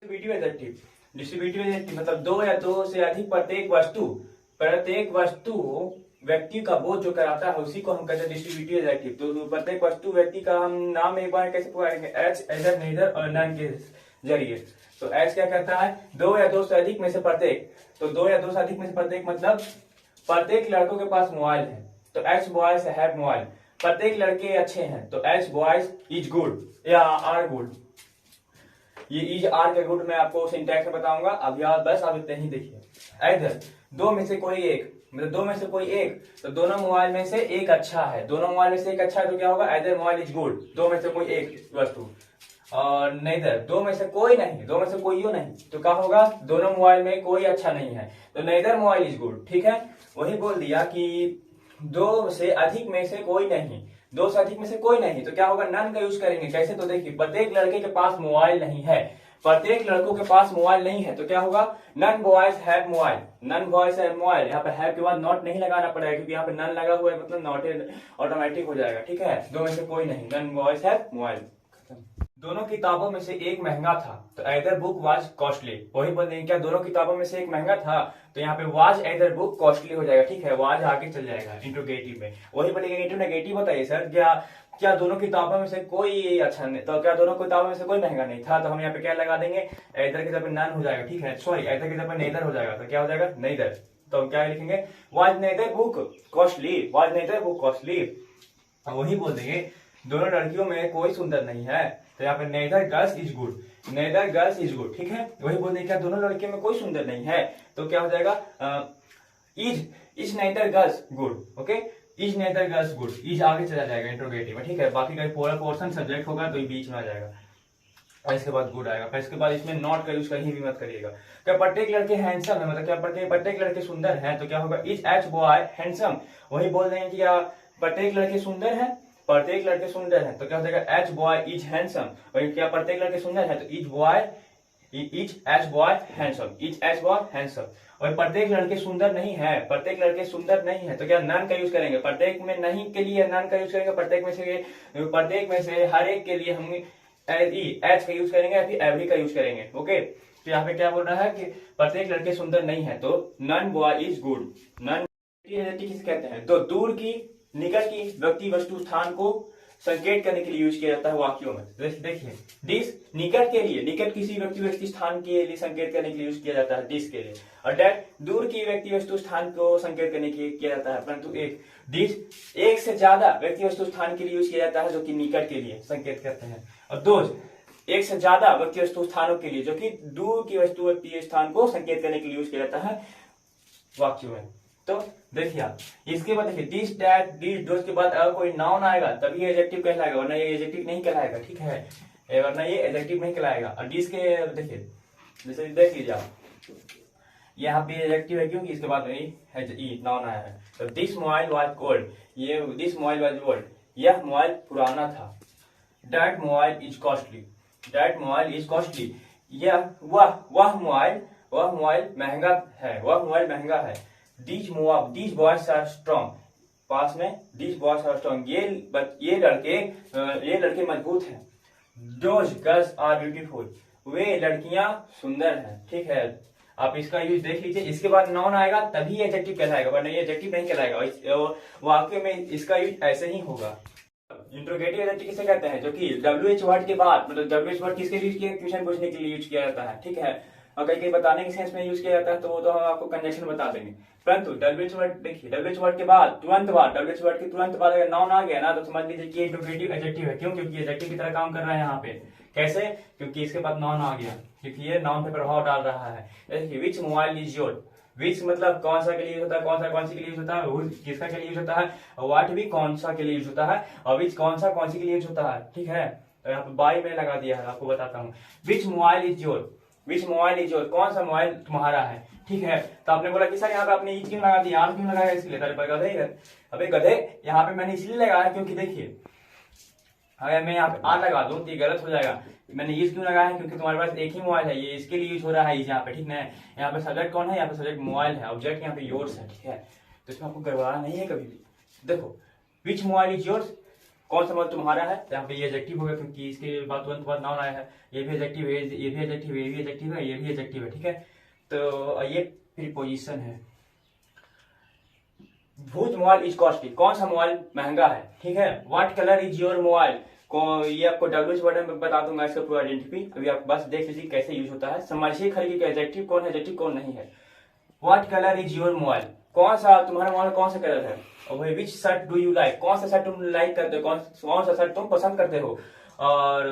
Distributive adjective मतलब दो या दो से अधिक प्रत्येक वस्तु व्यक्ति का बोध जो कराता है उसी को हम कहते हैं डिस्ट्रीब्यूटिव एडजेक्टिव। तो प्रत्येक वस्तु व्यक्ति का हम नाम एक बार कैसे पुकारेंगे? एच, एदर, नेदर और नन के जरिए। तो एच क्या कहता है? दो या दो से अधिक में से प्रत्येक। तो दो या दो से अधिक में से प्रत्येक मतलब प्रत्येक लड़कों के पास मोबाइल है, तो एच बॉयज हैव मोबाइल। प्रत्येक लड़के अच्छे हैं, तो एच बॉयज इज गुड या आर गुड। ये इज आर के गुड मैं आपको सिंटैक्स में बताऊंगा, अब याद बस आप इतने ही देखिए। इधर दो में से कोई एक, मतलब दो में से कोई एक, तो दोनों मोबाइल में से एक अच्छा है। दोनों मोबाइल में से एक अच्छा है तो क्या होगा? इधर मोबाइल इज गुड, दो में से कोई एक वस्तु। और नेदर, दो में से कोई नहीं, दो में से कोई नहीं, तो क्या होगा? दोनों मोबाइल में कोई अच्छा नहीं है, तो नेदर मोबाइल इज गुड। ठीक है, वही बोल दिया कि दो से अधिक में से कोई नहीं, दो से अधिक में से कोई नहीं, तो क्या होगा? नन का यूज करेंगे। कैसे? तो देखिए, प्रत्येक लड़के के पास मोबाइल नहीं है, प्रत्येक लड़कों के पास मोबाइल नहीं है, तो क्या होगा? None boys have mobile, none boys have mobile. यहाँ पे हैव के बाद नॉट नहीं लगाना पड़ेगा, क्योंकि यहाँ पे नन लगा हुआ है, मतलब नॉट ऑटोमेटिक हो जाएगा। ठीक है, दो में से कोई नहीं, नन बॉयज हैव मोबाइल। दोनों किताबों में से एक महंगा था, तो either बुक वाज कॉस्टली। वही बोल देंगे, क्या दोनों किताबों में से एक महंगा था, तो यहाँ पे वाज either बुक कॉस्टली हो जाएगा। ठीक है, वाज आगे चल जाएगा इंट्रोगेटिव में। वही बोलेंगे नेगेटिव नेगेटिव बताइए सर, क्या दोनों किताबों में से कोई अच्छा नहीं, तो क्या दोनों किताबों में से कोई महंगा नहीं था, तो हम यहाँ पे क्या लगा देंगे? either की जगह नन हो जाएगा। ठीक है, सॉरी, either की जगह नेदर हो जाएगा, तो क्या हो जाएगा? नेदर। तो हम क्या लिखेंगे? Was neither book costly, was neither book costly. वही बोल देंगे, दोनों लड़कियों में कोई सुंदर नहीं है, तो यहाँ पे neither girls is good, neither girls is good. ठीक है, वही बोलते हैं, क्या दोनों लड़कियों में कोई सुंदर नहीं है, तो क्या हो जाएगा? Is nether girls good. Okay, is nether girls good, is आगे चला जाएगा इंट्रोगेटिव में। ठीक है, बाकी का पूरा पोर्शन सब्जेक्ट होगा तो ये बीच में आ जाएगा, और इसके बाद गुड आएगा। फिर इसके बाद इसमें नॉट का यूज कहीं भी मत करिएगा। क्या प्रत्येक लड़के हैंडसम है, मतलब क्या प्रत्येक लड़के सुंदर है, तो क्या होगा? Is H boy handsome. वही बोल देंगे कि क्या प्रत्येक लड़के सुंदर है, प्रत्येक लड़के सुंदर है, तो क्या हो जाएगा? H boy is handsome. और क्या प्रत्येक लड़के सुंदर है, तो is H boy handsome, is H boy handsome. और प्रत्येक लड़के सुंदर नहीं है, प्रत्येक लड़के सुंदर नहीं है, तो क्या नन का यूज करेंगे? प्रत्येक में नहीं के लिए नन का यूज करेंगे, प्रत्येक में से हर एक के लिए हम एच का यूज करेंगे या फिर एवरी का यूज करेंगे। ओके, तो यहाँ पे क्या बोल रहा है कि प्रत्येक लड़के सुंदर नहीं है, तो none boy is good. None किसे कहते हैं? तो दूर की, निकट की व्यक्ति वस्तु स्थान को संकेत करने के लिए यूज किया जाता है वाक्यों में। देखिए, दिस निकट के लिए, निकट किसी व्यक्ति वस्तु स्थान के लिए संकेत करने के लिए यूज किया जाता है दिस के लिए। और डेट दूर की व्यक्ति वस्तु स्थान को संकेत करने के लिए किया जाता है, परंतु दिस एक से ज्यादा व्यक्ति वस्तु स्थान के लिए यूज किया जाता है, जो कि निकट के लिए संकेत करते हैं। और दोज एक से ज्यादा व्यक्ति वस्तु स्थानों के लिए, जो कि दूर की वस्तु व्यक्ति स्थान को संकेत करने के लिए यूज किया जाता है वाक्यों में। तो देखिए आप, इसके बाद देखिए दिस, दैट, दिस, दोस के बाद अगर कोई नाउन आएगा तभी एडजेक्टिव कहलाएगा, वरना ये एडजेक्टिव नहीं कहलाएगा। ठीक है, वरना ये एडजेक्टिव नहीं कहलाएगा। और दिस के देखिए, जैसे देख लीजिए आप, यहाँ पे एडजेक्टिव है क्योंकि इसके बाद में नाउन आया है। तो दिस मोबाइल वाज ओल्ड, ये दिस मोबाइल वाज ओल्ड, यह मोबाइल पुराना था। That mobile is costly, that mobile is costly, वह मोबाइल महंगा है, वह मोबाइल महंगा है। These boys are strong, पास में these boys are strong, ये लड़के मजबूत हैं। Those girls are beautiful, वे लड़कियां सुंदर हैं। ठीक है, आप इसका यूज देख लीजिए। इसके बाद नाउन आएगा तभी एडजेक्टिव कहलाएगा, वरना ये एडजेक्टिव नहीं कहलाएगा। वाक्य में इसका यूज ऐसे ही होगा। इंट्रोगेटिव एडजेक्टिव किसे कहते हैं? जो कि WH वर्ड के बाद, मतलब WH वर्ड किसके यूज किया? क्वेश्चन पूछने के लिए यूज किया जाता है। ठीक है, और कहीं बताने के सेंस में यूज किया जाता है, तो वो तो हम आपको कंजक्शन बता देंगे। परंतु WH वर्ड देखिए, WH वर्ड के बाद तुरंत बाद, WH वर्ड के तुरंत बाद अगर नाउन आ गया ना, तो समझ लीजिए कि इंट्रोगेटिव एडजेक्टिव है। क्यों? क्योंकि एडजेक्टिव की तरह काम कर रहा है यहाँ पे। कैसे? क्योंकि इसके बाद नाउन आ गया, क्योंकि ये नाउन पे प्रभाव डाल रहा है। देखिए, विच मोबाइल इज योर, विच मतलब कौन सा के लिए यूज होता है, कौन सी के लिए यूज होता है, किसका के लिए यूज होता है, व्हाट भी कौन सा के लिए यूज होता है, और विच कौन सी के लिए यूज होता है। ठीक है, तो यहाँ पे बाई में लगा दिया है, आपको बताता हूँ। विच mobile is your, which mobile is your, कौन सा मोबाइल तुम्हारा है। ठीक है, तो आपने बोला कि सर यहाँ पे आपने इज क्यों लगा दिया, आर क्यों लगाया? इसलिए गधे, अबे गधे, यहाँ पे मैंने इसलिए लगाया क्योंकि देखिए, अगर मैं यहाँ पे आर लगा दूं तो ये गलत हो जाएगा। मैंने इज क्यों लगाया है? क्योंकि तुम्हारे पास एक ही मोबाइल है, ये इसके लिए यूज हो रहा है इज यहाँ पे। ठीक है, यहाँ पे सब्जेक्ट कौन है? यहाँ पे सब्जेक्ट मोबाइल है, ऑब्जेक्ट यहाँ पे योर्स है। ठीक है, तो इसमें आपको गड़बड़ाना नहीं है कभी भी। देखो, विच मोबाइल इज योर्स, कौन सा मोबाइल तुम्हारा है, तो यहाँ पे ये एडजेक्टिव होगा क्योंकि इसके बाद तुरंत बाद नाउन आया है। ये भी एडजेक्टिव है, ये भी एडजेक्टिव है, ये भी एडजेक्टिव है, ये भी एडजेक्टिव है, ठीक है। तो ये प्रीपोजिशन है। व्हिच मोबाइल इज कॉस्टली, कौन सा मोबाइल महंगा है, ठीक है। What colour is your mobile, ये आपको डब्ल्यूएच वर्ड में बता दूंगा इसका पूरा आइडेंटिटी। अभी आप बस देख लीजिए कैसे यूज होता है, समझिए खाली कि एडजेक्टिव कौन है, एडजेक्टिव कौन नहीं है। What colour is your mobile, कौन सा तुम्हारा मोबाइल कौन सा कलर है। और विच शर्ट डू यू लाइक, कौन सा शर्ट तुम लाइक करते हो, कौन सा शर्ट तुम पसंद करते हो। और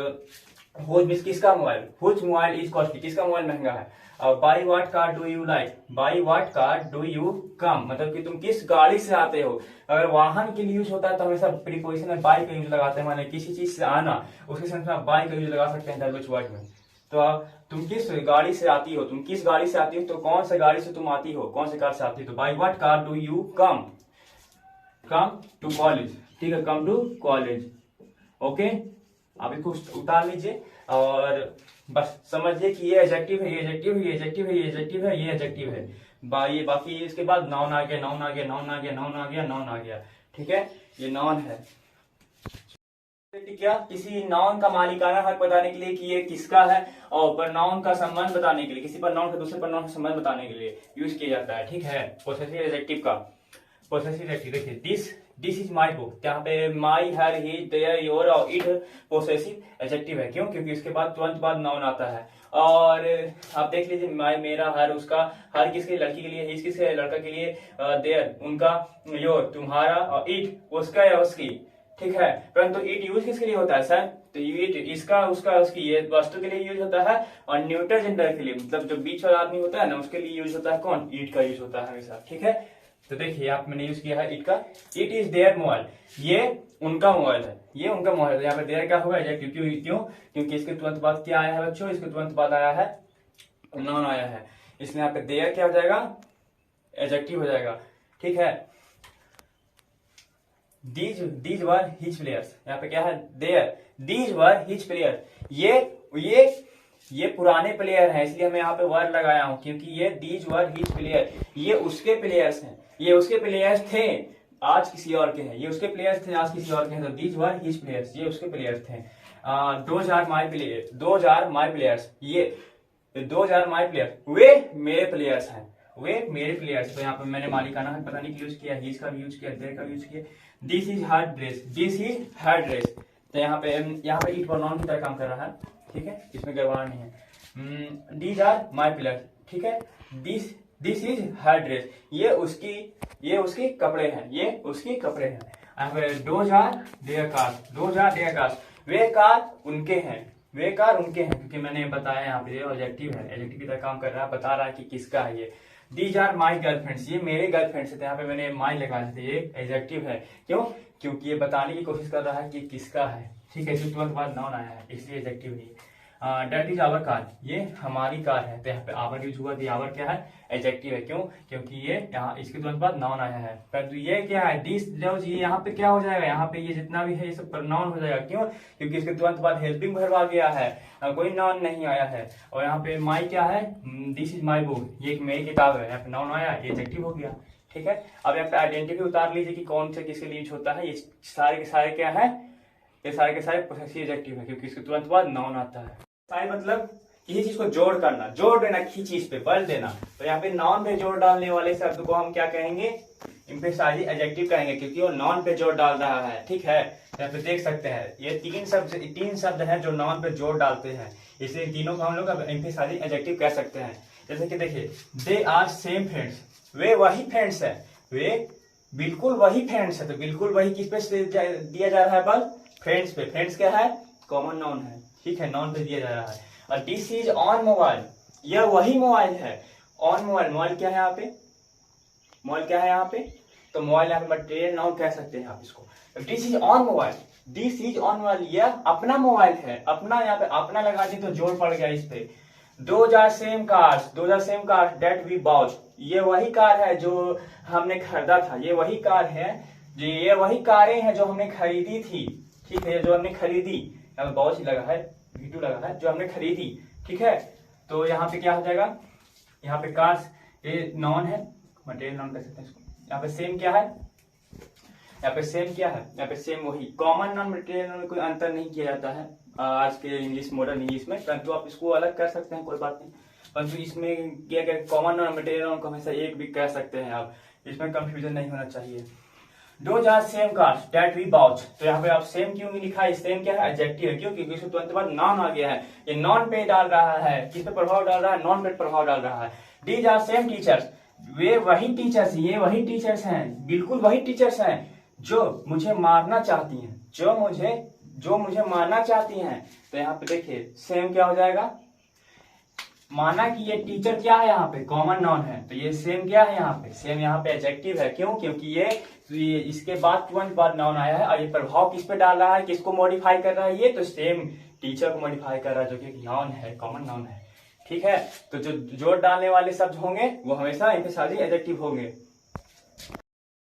व्हिच मींस किसका mobile, which mobile is costly, किसका मोबाइल महंगा है। और by what car do you like, by what car do you कम, मतलब कि तुम किस गाड़ी से आते हो। अगर वाहन के लिए यूज होता है तो हमेशा प्रीपोजिशन में बाई का यूज लगाते हैं, माने किसी चीज से आना, उसके साथ में बाई का यूज लगा सकते हैं डब्ल्यूएच वर्ड में। तो तुम किस गाड़ी से आती हो, तुम किस गाड़ी से आती हो, तो कौन सा गाड़ी से तुम आती हो, कौन से कार से आती हो। तो by what car do you come to college, ठीक है, कम टू कॉलेज। ओके, आप इसको उतार लीजिए और बस समझिए कि ये एडजेक्टिव है, ये एडजेक्टिव है, ये एडजेक्टिव है, ये एडजेक्टिव है, ये एडजेक्टिव है। ये बाकी इसके बाद नाउन आ गया, नाउन आ गया, नाउन आ गया, नाउन आ गया, नाउन आ गया, ठीक है, ये नाउन है। क्या, किसी नाउन का मालिकाना हक बताने के लिए कि ये किसका है, और प्रोनाउन का संबंध बताने के लिए, किसी प्रोनाउन का दूसरे प्रोनाउन का संबंध बताने के लिए यूज किया जाता है, ठीक है। पोसेसिव एडजेक्टिव का पोसेसिव एडजेक्टिव देखिए, दिस इज माई बुक, यहाँ पे माई, हर, ही, देयर, योर और इट पोसेसिव एडजेक्टिव है। क्यों, क्योंकि इसके बाद तुरंत बाद नाउन आता है। और आप देख लीजिए, माई मेरा, हर उसका, हर किसके लड़की के लिए, ही किसके लड़का के लिए, देयर उनका, योर तुम्हारा, और इट उसका या उसकी, ठीक है। परंतु इट यूज किसके लिए होता है सर, तो इट इसका, उसका, उसकी, ये वस्तु के लिए यूज होता है। और न्यूट्रल जेंडर के लिए, मतलब जो बीच वाला आदमी होता है ना, उसके लिए यूज होता है कौन, इट का यूज होता है हमेशा, ठीक है। तो देखिए आप मैंने यूज किया है इट का, इट इज देयर मोबाइल, ये उनका मोबाइल है, ये उनका मोबाइल है। यहाँ पे देयर क्या होगा, एडजेक्टिव। क्यों, क्योंकि इसके तुरंत बाद क्या आया है बच्चों, इसके तुरंत बाद आया है नाउन आया है, इसलिए यहाँ पे देयर क्या हो जाएगा, एडजेक्टिव हो जाएगा, ठीक है। दीज वर हिज प्लेयर्स, यहाँ पे क्या है, there, these were his players, ये पुराने प्लेयर हैं, इसलिए मैं यहाँ पे वर लगाया हूं, क्योंकि ये दीज वर हिज प्लेयर, ये उसके प्लेयर्स हैं, ये उसके प्लेयर्स थे, आज किसी और के हैं, ये उसके प्लेयर्स थे, आज किसी और के हैं। तो दीज वर हिज प्लेयर्स, ये उसके प्लेयर्स थे। दोज आर माई प्लेयर्स, ये दोज आर माई प्लेयर, वे मेरे प्लेयर्स हैं, वे मेरे प्लेयर्स। तो यहाँ पे मैंने मालिकाना हक पता नहीं यूज किया, हिज का भी यूज किया, देयर का भी यूज किया। This is her dress, this is her dress, तो यहाँ पे इट प्रोनाउन की तरह काम कर रहा है, ठीक है, इसमें गड़बड़ा नहीं है। दीज आर माई प्लेयर्स, ठीक है, दिस इज हर ड्रेस, ये उसकी कपड़े हैं, ये उसकी कपड़े हैं। यहाँ पे those are their cars, those are their cars, वे कार उनके हैं, वे कार उनके हैं, क्योंकि मैंने बताया यहाँ पे एडजेक्टिव है, एडजेक्टिव की तरह काम कर रहा है, बता रहा है कि किसका है ये। दीज आर माई गर्लफ्रेंड्स, ये मेरे गर्लफ्रेंड्स है, यहाँ पे मैंने माई लगा दी, ये एडजेक्टिव है। क्यों, क्योंकि ये बताने की कोशिश कर रहा है कि किसका है, ठीक है, इसके तुरंत बाद नाउन आया है, इसलिए एडजेक्टिव नहीं। डेट इज आवर कार, ये हमारी कार है, तो यहाँ पे आवर यूज हुआ, आवर क्या है, एडजेक्टिव है। क्यों, क्योंकि ये यहाँ इसके तुरंत बाद नाउन आया है। परंतु ये क्या है, दिस, ये यहाँ पे क्या हो जाएगा, यहाँ पे ये जितना भी है ये सब प्रोनाउन हो जाएगा। क्यों, क्योंकि इसके तुरंत बाद हेल्पिंग वर्ब आ गया है, कोई नाउन नहीं आया है। और यहाँ पे माई क्या है, दिस इज माई बुक, ये मेरी किताब है, यहाँ पे नाउन आया, ये एडजेक्टिव हो गया, ठीक है। अब यहाँ पे आइडेंटिटी उतार लीजिए कि कौन से किसके लिए यूज होता है। ये सारे के सारे क्या है, ये सारे के सारे पोसेसिव एडजेक्टिव है, क्योंकि इसके तुरंत बाद नाउन आता है। सारे मतलब किसी चीज को जोड़ करना, जोड़ देना किसी चीज पे, बल देना। तो यहाँ पे नाउन पे जोड़ डालने वाले शब्द को हम क्या कहेंगे, एम्फेसाइजिंग एडजेक्टिव कहेंगे, क्योंकि वो नाउन पे जोड़ डाल रहा है, ठीक है। यहाँ पे देख सकते हैं ये तीन शब्द हैं जो नाउन पे जोड़ डालते हैं, इसलिए तीनों को हम लोग एम्फेसाइजिंग एडजेक्टिव कह सकते हैं। जैसे कि देखिए, दे आर सेम फ्रेंड्स, वे वही फ्रेंड्स है, वे बिल्कुल वही फ्रेंड्स है। तो बिल्कुल वही किस पे दिया जा रहा है बल, फ्रेंड्स पे। फ्रेंड्स क्या है, कॉमन नाउन है, ठीक है, नाउन पे दिया जा रहा है। और दिस इज ऑन मोबाइल, यह वही मोबाइल है, ऑन मोबाइल, मोबाइल क्या है यहाँ पे, मोबाइल क्या है यहाँ पे, तो मोबाइल यहाँ पे मटेरियल नाउन कह सकते हैं आप इसको। This is on mobile, this is on mobile, यह अपना मोबाइल है, अपना, यहाँ पे अपना लगा दी तो जोड़ पड़ गया इस पे। Those are same cars that we bought, ये वही कार है जो हमने खरीदा था, ये वही कार है, ये वही कारें हैं जो हमने खरीदी थी, ठीक है, जो हमने खरीदी, यहाँ पे बॉच लगा है, V2 लगा है, जो हमने खरीदी, ठीक है। तो यहाँ पे क्या हो जाएगा, यहाँ पे कार्स ये नॉन है, मटेरियल नॉन कह सकते हैं इसको। यहाँ पे सेम क्या है, यहाँ पे सेम क्या है, यहाँ पे सेम वही कॉमन नॉन मटेरियल में कोई अंतर नहीं किया जाता है आज के इंग्लिश मॉडर्न इंग्लिश में, परंतु आप इसको अलग कर सकते हैं, कोई बात नहीं। परंतु इसमें क्या क्या कॉमन नॉन मटेरियल को हमेशा एक भी कह सकते हैं आप, इसमें कंफ्यूजन नहीं होना चाहिए। Those are same cars that we bought। तो यहाँ पे आप सेम क्यों नहीं लिखा है, सेम क्या है एडजेक्टिव है, क्यों? क्योंकि इसमें तुरंत बाद नॉन आ गया है, ये नॉन पे डाल रहा है, किस पे प्रभाव डाल रहा है, नॉन पे प्रभाव डाल रहा है। These are same teachers, वे वही टीचर्स, ये वही टीचर्स हैं, बिल्कुल वही टीचर्स हैं जो मुझे मारना चाहती हैं, जो मुझे मारना चाहती हैं। तो यहाँ पे देखिए सेम क्या हो जाएगा, माना कि ये टीचर क्या है, यहाँ पे कॉमन नाउन है, तो ये सेम क्या है, यहाँ पे सेम यहाँ पे एडजेक्टिव है। क्यों? क्योंकि ये इसके बाद तुरंत बाद नाउन आया है और ये प्रभाव किस पे डाल रहा है, किसको मॉडिफाई कर रहा है, ये तो सेम टीचर को मॉडिफाई कर रहा है जो कि नाउन है, कॉमन नाउन है। ठीक है, तो जो जोड़ डालने वाले शब्द होंगे वो हमेशा एम्फेसाइजिंग एडजेक्टिव होंगे।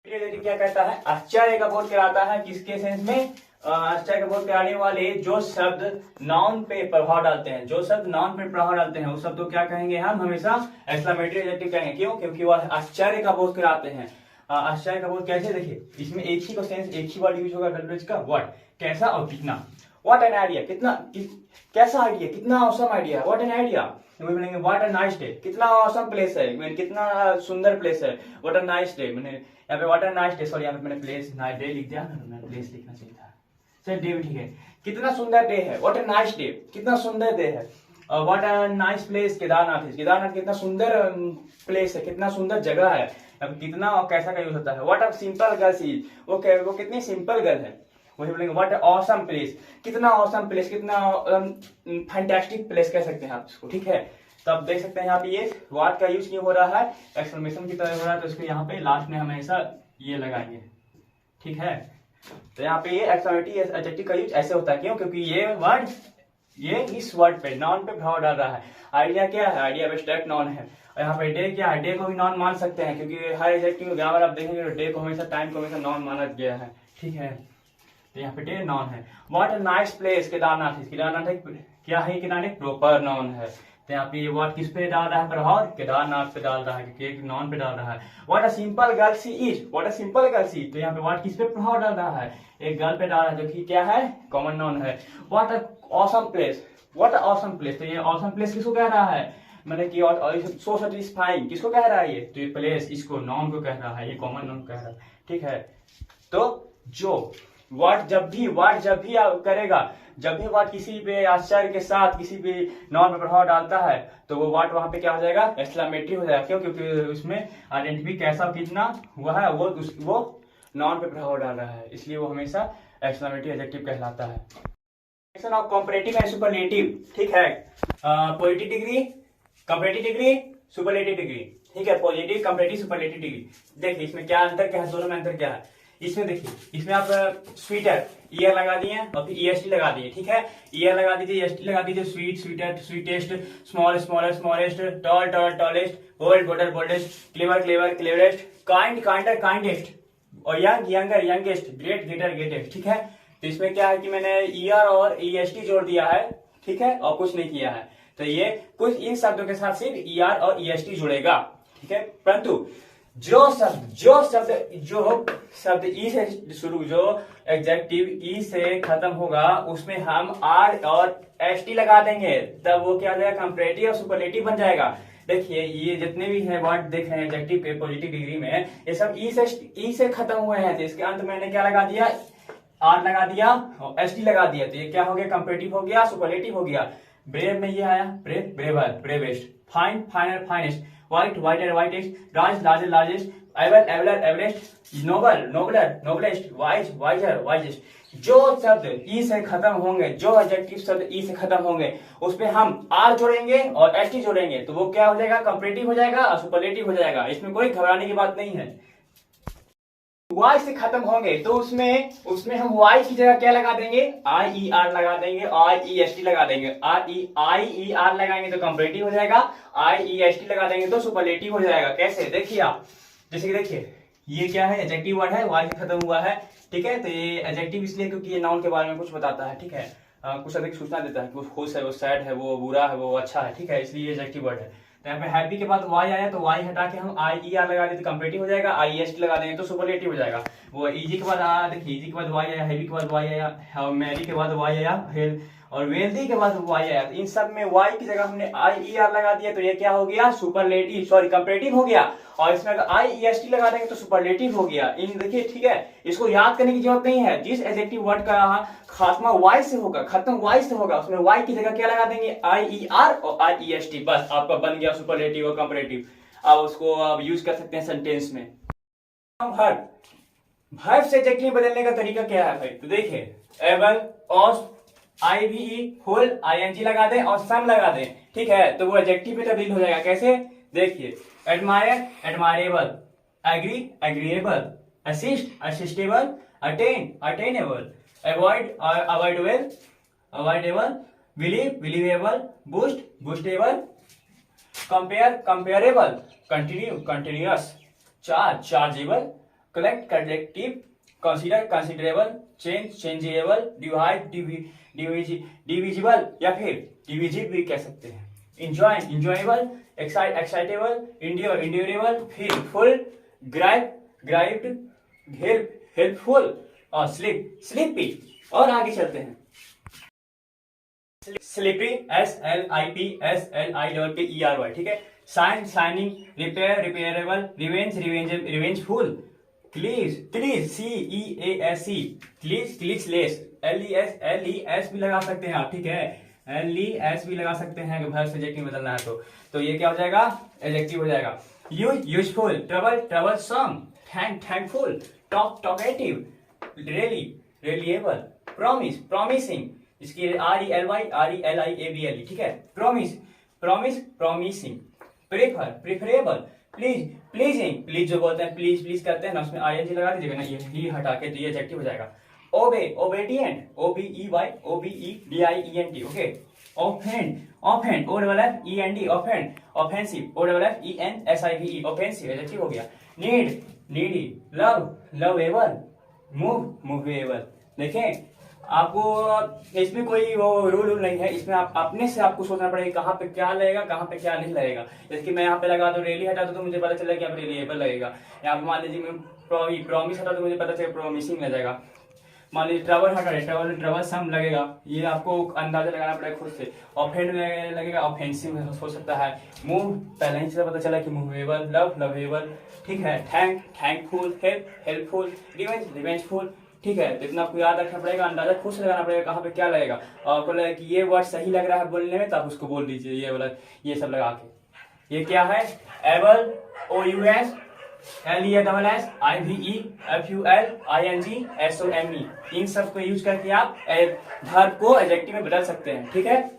क्या कहता है, आश्चर्य का बोध कराता है, किसके सेंस में, आश्चर्य का बोध कराने वाले जो शब्द नाउन पे प्रभाव डालते हैं, जो शब्द नाउन पे प्रभाव डालते हैं उस शब्द को क्या कहेंगे हम, हमेशा एक्सक्लेमेटरी एडजेक्टिव कहेंगे। क्यों? क्योंकि वह आश्चर्य का बोध कराते हैं। आश्चर्य का बोध कैसे, देखिए इसमें एक ही को सेंस, एक ही वर्ड यूज होगा लैंग्वेज का, व्हाट कैसा और कितना, व्हाट एन आइडिया, कितना कैसा आइडिया, कितना awesome idea, what an idea. बोलेंगे व्हाट अ नाइस डे, कितना ऑसम प्लेस है, कितना सुंदर प्लेस है, व्हाट अ नाइस डे। मैंने यहाँ पे what a nice day, sorry यहाँ पे मैंने प्लेस नाइस डे लिख दिया, मैंने प्लेस लिखना चाहिए था, चलिए डे भी ठीक है। कितना सुंदर डे है, व्हाट अ नाइस डे, कितना सुंदर डे है। What a nice place, Kedarnath है, केदारनाथ कितना सुंदर प्लेस है, कितना सुंदर जगह है। अब कितना और कैसा का यूज होता है, what a simple girl is, वो कितनी सिंपल गर्ल है। वही बोलेंगे व्हाट ऑसम प्लेस, कितना ऑसम प्लेस, कितना फैंटास्टिक प्लेस कह सकते हैं आप इसको। ठीक है, तो आप देख सकते हैं यहाँ पे ये व्हाट का यूज क्यों हो रहा है, एक्सक्लेमेशन की तरह हो रहा है, तो इसको यहाँ पे लास्ट में हमेशा ये लगाएंगे। ठीक है, तो यहाँ पे ये एक्सक्लेमेटरी एडजेक्टिव का यूज ऐसे होता है। क्यों? क्योंकि ये इस वर्ड पे नाउन पे प्रभाव डाल रहा है। आइडिया क्या है, आइडिया एब्स्ट्रैक्ट नाउन है। और यहाँ पे डे क्या है, डे को भी नॉन मान सकते हैं, क्योंकि हर एडजेक्टिव ग्रामर आप देखेंगे तो डे को हमेशा, टाइम को हमेशा नॉन माना गया है। ठीक है, तो यहाँ पे डे नॉन है। What a nice place, Kedarnath, Kedarnath क्या है, केदारनाथ प्रॉपर नॉन है। तो यहाँ पे ये वर्ड किस पे डाल रहा है प्रभाव, केदारनाथ पे डाल रहा है, क्योंकि एक नॉन पे डाल रहा है। What a simple girl she is, what a simple girl she, तो यहाँ पे वर्ड किस पे प्रभाव डाल रहा है, एक गर्ल पे डाल रहा है, जो कि क्या है, कॉमन नॉन है। What a awesome place, what a awesome place, तो ये ऑसम प्लेस किसको कह रहा है, मैंने कि सो सैटिस्फाइंग किसको कह रहा है ये, तो ये प्लेस इसको नॉन को कह रहा है, ये कॉमन नॉन कह रहा है। ठीक है, तो जो वर्ड जब भी आप करेगा, जब भी वर्ड किसी पे आश्चर्य के साथ किसी भी नॉन पे प्रभाव डालता है, तो वो वर्ड वहां पे क्या हो जाएगा, एक्सक्लेमेटरी हो जाएगा। क्यों? क्योंकि उसमें आइडेंटिटी कैसा कितना हुआ है, वो नॉन पे प्रभाव डाल रहा है, इसलिए वो हमेशा एक्सक्लेमेटरी एडजेक्टिव कहलाता है। Section of comparative and superlative. ठीक है, positive degree, comparative degree, superlative degree. ठीक है, पॉजिटिव, कंपैरेटिव, सुपरलेटिव डिग्री। देखिए इसमें क्या अंतर क्या है, दोनों में अंतर क्या है। इसमें देखिए, इसमें आप स्वीटर ईयर लगा दिए और फिर ईएसटी लगा दिए। ठीक है, ईयर लगा दीजिए, ईएसटी लगा दीजिए, sweet sweeter sweetest, small smaller smallest, tall tall tallest, bold bolder boldest, clever clever cleverest, kind kinder kindest, और young younger youngest, great greater greatest. ठीक है, तो इसमें क्या है कि मैंने ईयर और ईएसटी जोड़ दिया है। ठीक है, और कुछ नहीं किया है, तो ये कुछ इन शब्दों के साथ सिर्फ ईआर और ईएसटी जुड़ेगा। ठीक है, परंतु जो शब्द ई से शुरू, जो एडजेक्टिव ई से खत्म होगा, उसमें हम आर और एस टी लगा देंगे, तब वो क्या हो जाएगा, कंपैरेटिव और सुपरलेटिव बन जाएगा। देखिए ये जितने भी है वर्ड देख रहे हैं एडजेक्टिव के पॉजिटिव डिग्री में, ये सब ई से खत्म हुए हैं, तो इसके अंत मैंने क्या लगा दिया, आर लगा दिया और एस टी लगा दिया, तो ये क्या हो गया, कंपैरेटिव हो गया, सुपरलेटिव हो गया। ब्रेव में ये आया, brave braver bravest, fine finer finest, white whiter whitest, large larger largest, able abler Everest, noble nobler noblest, wise wiser wisest. जो शब्द ई से खत्म होंगे, जो एडजेक्टिव शब्द ई से खत्म होंगे, उसमें हम आर जोड़ेंगे और एस टी जोड़ेंगे, तो वो क्या हो जाएगा, कंपैरेटिव हो जाएगा और सुपरलेटिव हो जाएगा। इसमें कोई घबराने की बात नहीं है। वाई से खत्म होंगे तो उसमें हम वाई की जगह क्या लगा देंगे, आई ई आर लगा देंगे, आई ई एस टी लगा देंगे। आई ई आर लगाएंगे तो कंपैरेटिव हो जाएगा, आई ई एस टी लगा देंगे तो सुपरलेटिव हो जाएगा। कैसे, देखिए आप, जैसे कि देखिए ये क्या है, एडजेक्टिव वर्ड है, वाई से खत्म हुआ है। ठीक है, तो ये एडजेक्टिव इसलिए क्योंकि ये नाउन के बारे में कुछ बताता है। ठीक है, कुछ अधिक सूचना देता है कि वो खुश है, वो सैड है, वो बुरा है, वो अच्छा है। ठीक है, इसलिए एडजेक्टिव वर्ड है। तो यहाँ पे हैप्पी के बाद वाई आया तो वाई हटा के हम आई ई आर लगा दें तो कंपेरेटिव हो जाएगा, आई एस टी लगा देंगे तो सुपरलेटिव हो जाएगा। वो इजी के बाद देखिए इजी के बाद वाई आया, हैवी के बाद वाई आया, मैरी के बाद वाई आया, हेल और वेल्दी के बाद वाई आया। इन सब में वाई की जगह हमने आई ई आर लगा दिया तो ये क्या हो गया, सुपरलेटिव सॉरी कंपेरेटिव हो गया। और इसमें अगर आई ई एस टी लगा देंगे तो सुपरलेटिव हो गया। इन देखिए ठीक है, इसको याद करने की जरूरत नहीं है। जिस एडजेक्टिव वर्ड का खात्मा वाई से होगा, खत्म वाई से होगा, उसमें वाई की जगह क्या लगा देंगे, आई ई आर और आई ई एस टी, बस आपका बन गया सुपरलेटिव और कंपेरेटिव। अब उसको आप यूज कर सकते हैं सेंटेंस में। वर्ब से एडजेक्टिव बदलने का तरीका क्या है भाई, तो देखिए एबल ऑस IVE फुल ING लगा दें और सम लगा दें, ठीक है, तो वो एडजेक्टिव में तब्दील हो जाएगा। कैसे, देखिए admire admirable, agree agreeable, assist assistable, attain attainable, avoid avoidable avoidable, believe believable, boost boostable, compare comparable, continue continuous, charge chargeable, collect collective, consider considerable, change changeable, divide divisible या फिर डिविजिव भी कह सकते हैं, enjoy enjoyable, excite excitable, endure endurable, feel full, ग्राइब ग्राइब्ड, help helpful और sleep sleepy. और आगे चलते हैं, स्लीपी SLIPSLIERY, ठीक है, sign signing, repair repairable, revenge revengeful, क्लीज क्लीज CEASE, क्लीज क्लीजलेस, LES भी लगा सकते हैं आप, ठीक है, LES भी लगा सकते हैं अगर वर्ब से एडजेक्टिव बदलना है तो ये क्या हो जाएगा, एडजेक्टिव हो जाएगा। Useful, trouble troublesome, thankful, talkative, really reliable, promise promising, इसकी RELYRELIABLE, ठीक है, promise promise promising, prefer preferable, please pleasing, please जो बोलते हैं प्लीज प्लीज करते हैं ना, उसमें ING लगा दीजिएगा ना, ये हटा के तो ये एडजेक्टिव हो जाएगा। Obey obedient, OBEY okay, offend offend, OFFEND offend, offensive OFFENSIVE offensive, adjective हो गया। Need needy, love lovable, move movable. देखें आपको इसमें कोई वो रूल नहीं है, इसमें आप अपने से आपको सोचना पड़ेगा कहाँ पे क्या लगेगा कहाँ पे क्या नहीं लगेगा। जैसे कि मैं यहाँ पे लगा तो रेली हटा तो मुझे पता चला कि यहाँ पे रेलिएबल लगेगा, यहाँ पे मान लीजिए मैं प्रॉमिस हटा तो मुझे पता चलेगा प्रॉमिसिंग लगेगा, मान लीजिए ट्रबल हटा रहे ट्रबल सम लगेगा, ये आपको अंदाजा लगाना पड़ेगा खुद से। ऑफेंड में लगेगा ऑफेंसिव हो सकता है, मूव पहले ही से पता चला कि मूवेबल, लव लवेबल, ठीक है, thankful, help helpful, revenge revengeful, ठीक है। तो इतना आपको याद रखना पड़ेगा, अंदाजा खुद से लगाना पड़ेगा कहाँ पे क्या लगेगा, और आपको लगे कि ये वर्ड सही लग रहा है बोलने में, तब उसको बोल दीजिए ये वाला, ये सब लगा के। ये क्या है, able OUS LESS IVE FUL ING SOME, इन सब को यूज करके आप वर्ब को एडजेक्टिव में बदल सकते हैं, ठीक है।